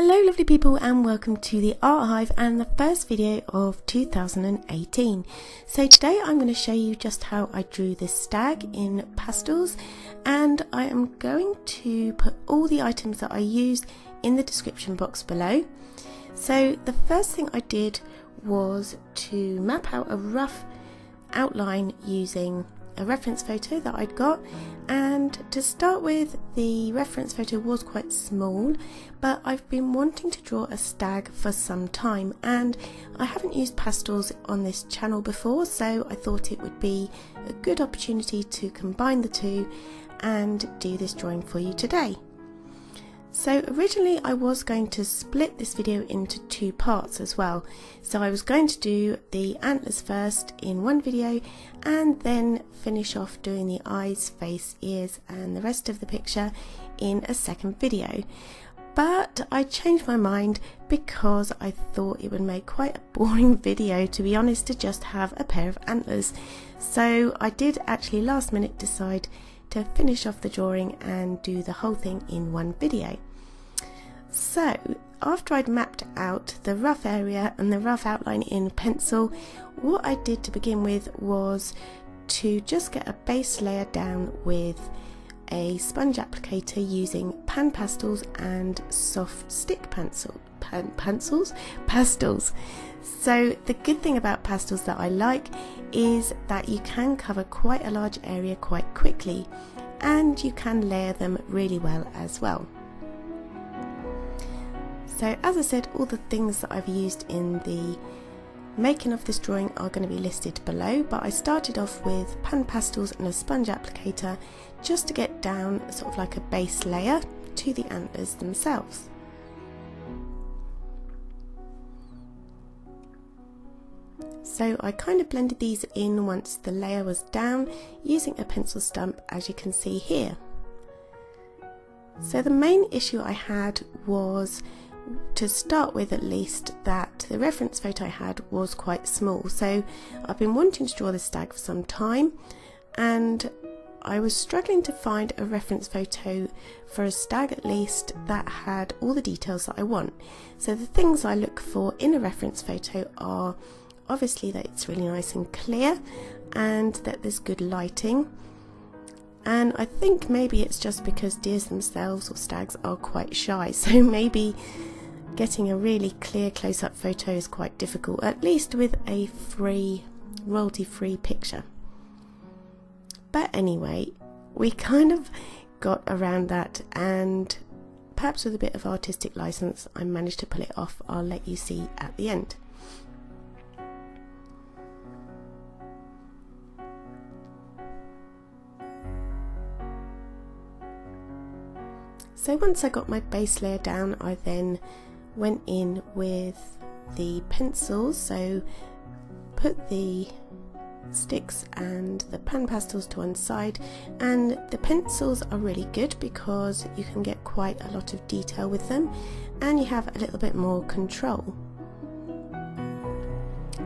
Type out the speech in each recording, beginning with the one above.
Hello lovely people, and welcome to the Art Hive and the first video of 2018. So today I'm going to show you just how I drew this stag in pastels, and I am going to put all the items that I used in the description box below. So the first thing I did was to map out a rough outline using a reference photo that I'd got, and to start with, the reference photo was quite small, but I've been wanting to draw a stag for some time and I haven't used pastels on this channel before, so I thought it would be a good opportunity to combine the two and do this drawing for you today. So originally I was going to split this video into two parts as well. So I was going to do the antlers first in one video and then finish off doing the eyes, face, ears and the rest of the picture in a second video. But I changed my mind because I thought it would make quite a boring video, to be honest, to just have a pair of antlers. So I did actually last minute decide to finish off the drawing and do the whole thing in one video. So after I'd mapped out the rough area and the rough outline in pencil, what I did to begin with was to just get a base layer down with a sponge applicator using pan pastels and soft stick pastels. So the good thing about pastels that I like is that you can cover quite a large area quite quickly, and you can layer them really well as well. So as I said, all the things that I've used in the making of this drawing are going to be listed below, but I started off with pan pastels and a sponge applicator just to get down sort of like a base layer to the antlers themselves. So I kind of blended these in once the layer was down using a pencil stump, as you can see here. So the main issue I had was, to start with at least, that the reference photo I had was quite small. So I've been wanting to draw this stag for some time and I was struggling to find a reference photo for a stag at least that had all the details that I want. So the things I look for in a reference photo are obviously that it's really nice and clear and that there's good lighting. And I think maybe it's just because deers themselves or stags are quite shy, so maybe getting a really clear close-up photo is quite difficult, at least with a free, royalty-free picture. But anyway, we kind of got around that, and perhaps with a bit of artistic license I managed to pull it off. I'll let you see at the end. So once I got my base layer down, I then went in with the pencils, so put the sticks and the pan pastels to one side, and the pencils are really good because you can get quite a lot of detail with them and you have a little bit more control.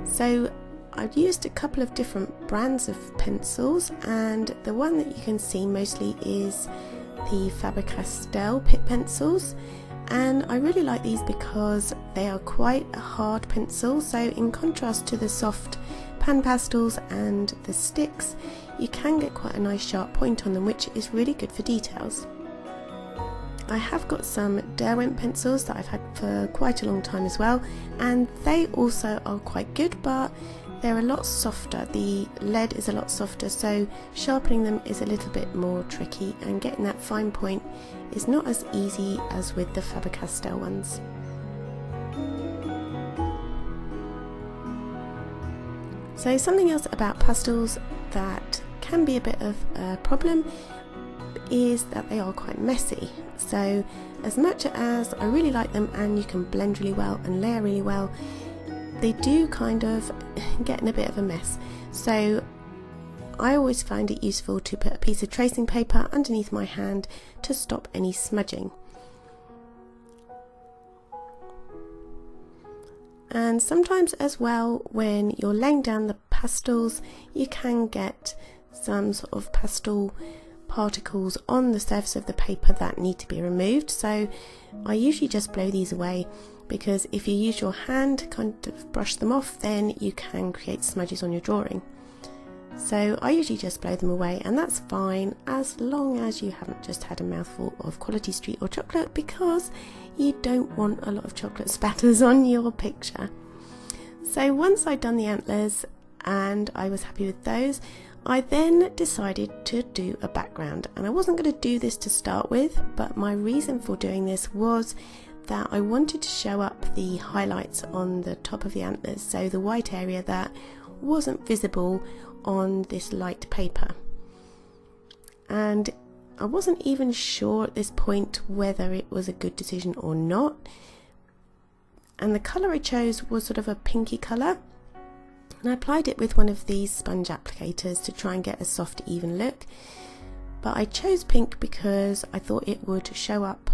So I've used a couple of different brands of pencils, and the one that you can see mostly is the Faber-Castell Pitt pencils, and I really like these because they are quite a hard pencil. So in contrast to the soft pan pastels and the sticks, you can get quite a nice sharp point on them, which is really good for details. I have got some Derwent pencils that I've had for quite a long time as well, and they also are quite good, but they're a lot softer. The lead is a lot softer, so sharpening them is a little bit more tricky, and getting that fine point is not as easy as with the Faber-Castell ones. So something else about pastels that can be a bit of a problem is that they are quite messy. So as much as I really like them and you can blend really well and layer really well, they do kind of get in a bit of a mess. So I always find it useful to put a piece of tracing paper underneath my hand to stop any smudging. And sometimes as well, when you're laying down the pastels, you can get some sort of pastel particles on the surface of the paper that need to be removed. So I usually just blow these away, because if you use your hand to kind of brush them off, then you can create smudges on your drawing. So I usually just blow them away, and that's fine as long as you haven't just had a mouthful of Quality Street or chocolate, because you don't want a lot of chocolate spatters on your picture. So once I'd done the antlers and I was happy with those, I then decided to do a background, and I wasn't going to do this to start with, but my reason for doing this was that I wanted to show up the highlights on the top of the antlers, so the white area that wasn't visible on this light paper. And I wasn't even sure at this point whether it was a good decision or not, and the colour I chose was sort of a pinky colour, and I applied it with one of these sponge applicators to try and get a soft, even look. But I chose pink because I thought it would show up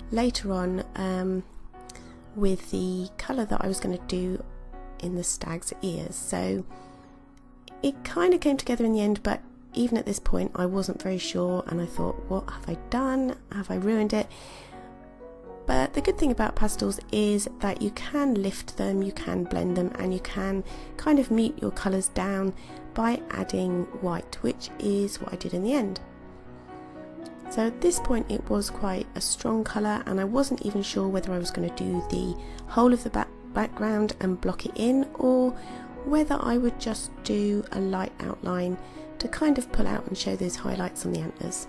later on with the colour that I was going to do in the stag's ears. So it kind of came together in the end, but even at this point I wasn't very sure, and I thought, what have I done? Have I ruined it? But the good thing about pastels is that you can lift them, you can blend them, and you can kind of mute your colours down by adding white, which is what I did in the end. So at this point it was quite a strong colour, and I wasn't even sure whether I was going to do the whole of the background and block it in, or whether I would just do a light outline to kind of pull out and show those highlights on the antlers.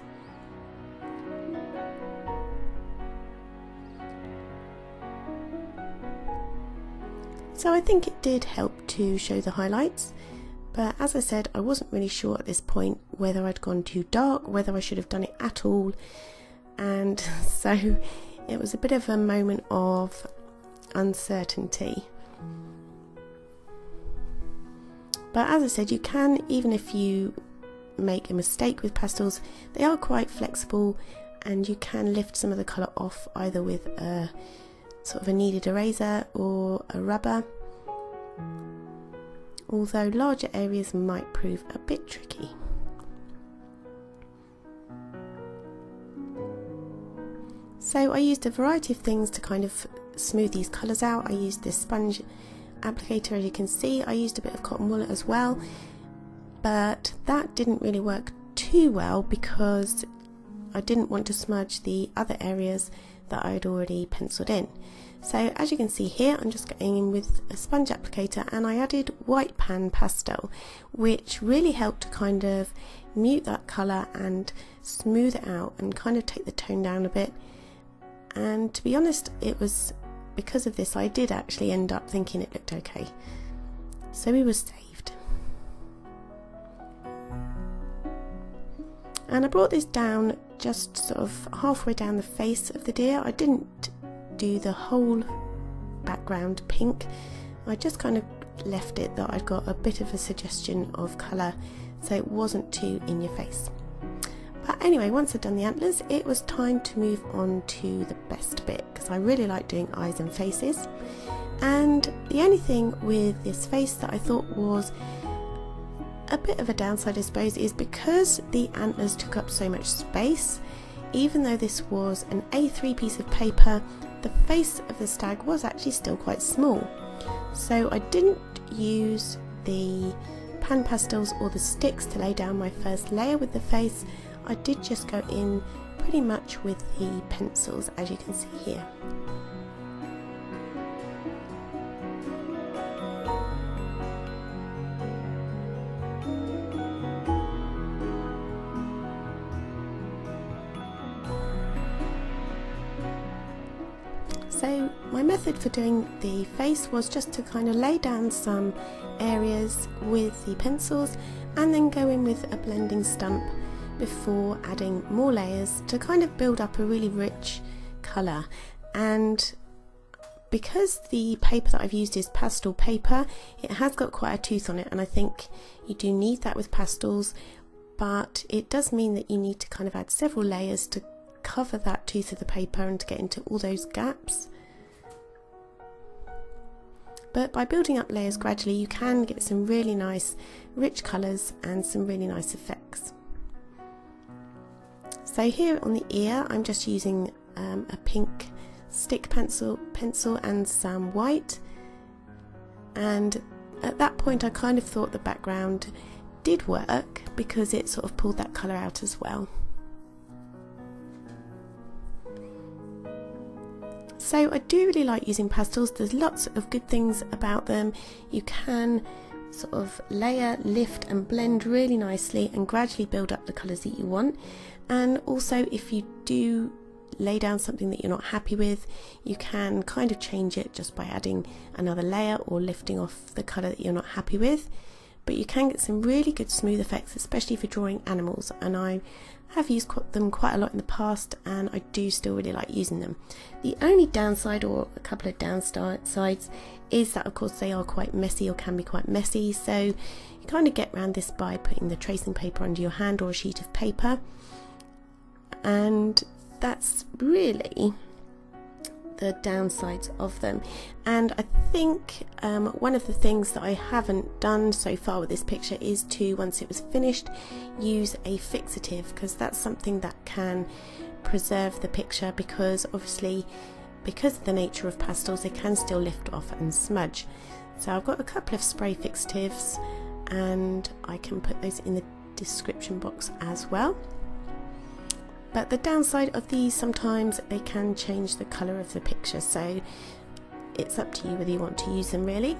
So I think it did help to show the highlights, but as I said, I wasn't really sure at this point whether I'd gone too dark, whether I should have done it at all, and so it was a bit of a moment of uncertainty. But as I said, you can, even if you make a mistake with pastels, they are quite flexible, and you can lift some of the colour off either with a sort of a kneaded eraser or a rubber, although larger areas might prove a bit tricky. So I used a variety of things to kind of smooth these colours out. I used this sponge applicator, as you can see. I used a bit of cotton wool as well, but that didn't really work too well because I didn't want to smudge the other areas that I'd already penciled in. So as you can see here, I'm just going in with a sponge applicator, and I added white pan pastel, which really helped to kind of mute that colour and smooth it out and kind of take the tone down a bit. And to be honest, it was because of this I did actually end up thinking it looked okay, so we were saved. And I brought this down just sort of halfway down the face of the deer. I didn't do the whole background pink, I just kind of left it that I'd got a bit of a suggestion of colour, so it wasn't too in your face. But anyway, once I'd done the antlers, it was time to move on to the best bit, because I really like doing eyes and faces. And the only thing with this face that I thought was a bit of a downside, I suppose, is because the antlers took up so much space, even though this was an A3 piece of paper, the face of the stag was actually still quite small. So I didn't use the pan pastels or the sticks to lay down my first layer with the face. I did just go in pretty much with the pencils, as you can see here. So my method for doing the face was just to kind of lay down some areas with the pencils and then go in with a blending stump before adding more layers to kind of build up a really rich colour. And because the paper that I've used is pastel paper, it has got quite a tooth on it, and I think you do need that with pastels, but it does mean that you need to kind of add several layers to cover that tooth of the paper and to get into all those gaps. But by building up layers gradually, you can get some really nice rich colours and some really nice effects. So here on the ear I'm just using a pink stick pencil and some white, and at that point I kind of thought the background did work because it sort of pulled that colour out as well. So I do really like using pastels. There's lots of good things about them. You can sort of layer, lift and blend really nicely and gradually build up the colours that you want. And also if you do lay down something that you're not happy with, you can kind of change it just by adding another layer or lifting off the colour that you're not happy with. But you can get some really good smooth effects, especially for drawing animals, and I have used them quite a lot in the past and I do still really like using them. The only downside, or a couple of downsides, is that of course they are quite messy or can be quite messy, so you kind of get around this by putting the tracing paper under your hand or a sheet of paper, and that's really the downsides of them. And I think one of the things that I haven't done so far with this picture is to, once it was finished, use a fixative, because that's something that can preserve the picture, because obviously because of the nature of pastels they can still lift off and smudge. So I've got a couple of spray fixatives and I can put those in the description box as well. But the downside of these, sometimes they can change the colour of the picture, so it's up to you whether you want to use them really.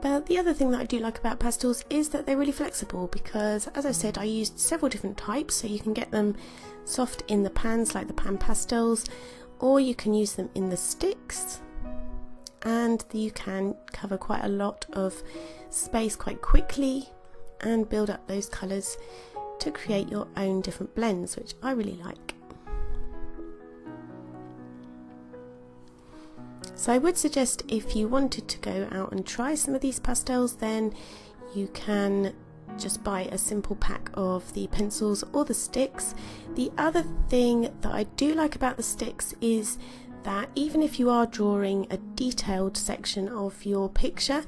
But the other thing that I do like about pastels is that they're really flexible, because as I said I used several different types, so you can get them soft in the pans like the pan pastels, or you can use them in the sticks, and you can cover quite a lot of space quite quickly and build up those colours to create your own different blends, which I really like. So I would suggest, if you wanted to go out and try some of these pastels, then you can just buy a simple pack of the pencils or the sticks. The other thing that I do like about the sticks is that even if you are drawing a detailed section of your picture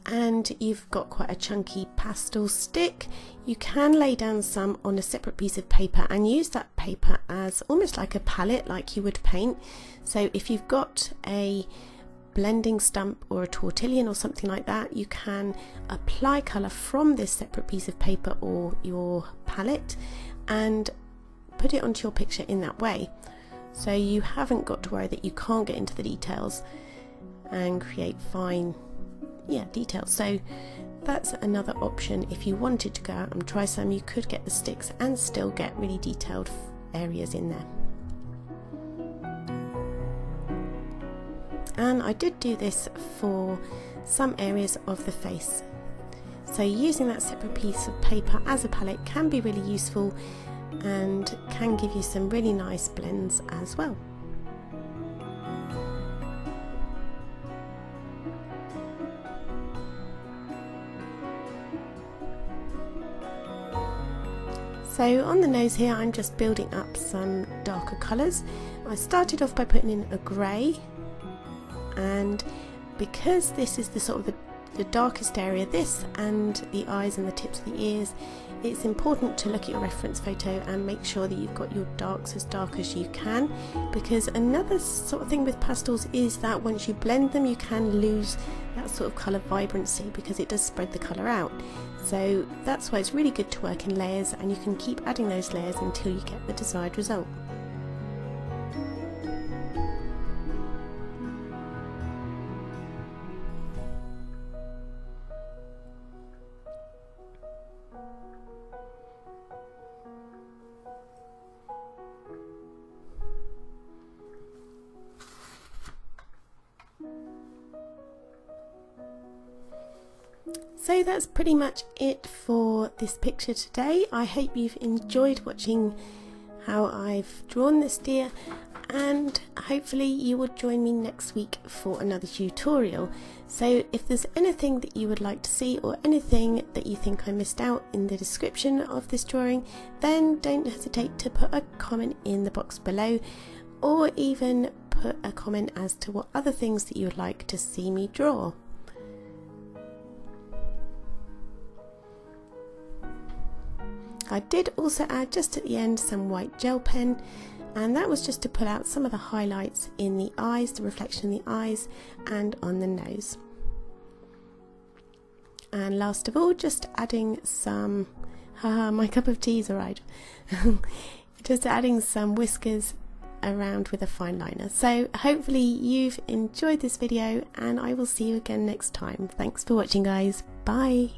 and you've got quite a chunky pastel stick, you can lay down some on a separate piece of paper and use that paper as almost like a palette, like you would paint. So if you've got a blending stump or a tortillon or something like that, you can apply colour from this separate piece of paper or your palette and put it onto your picture in that way. So you haven't got to worry that you can't get into the details and create fine details. So that's another option. If you wanted to go out and try some, you could get the sticks and still get really detailed areas in there. And I did do this for some areas of the face, so using that separate piece of paper as a palette can be really useful and can give you some really nice blends as well. So on the nose here I'm just building up some darker colours. I started off by putting in a grey, and because this is the sort of the darkest area, this and the eyes and the tips of the ears, it's important to look at your reference photo and make sure that you've got your darks as dark as you can, because another sort of thing with pastels is that once you blend them you can lose that sort of colour vibrancy because it does spread the colour out. So that's why it's really good to work in layers, and you can keep adding those layers until you get the desired result. So that's pretty much it for this picture today. I hope you've enjoyed watching how I've drawn this deer, and hopefully you will join me next week for another tutorial. So if there's anything that you would like to see or anything that you think I missed out in the description of this drawing, then don't hesitate to put a comment in the box below, or even put a comment as to what other things that you would like to see me draw. I did also add just at the end some white gel pen, and that was just to pull out some of the highlights in the eyes, the reflection in the eyes and on the nose. And last of all, just adding some, my cup of tea is arrived, just adding some whiskers around with a fine liner. So hopefully you've enjoyed this video, and I will see you again next time. Thanks for watching, guys. Bye.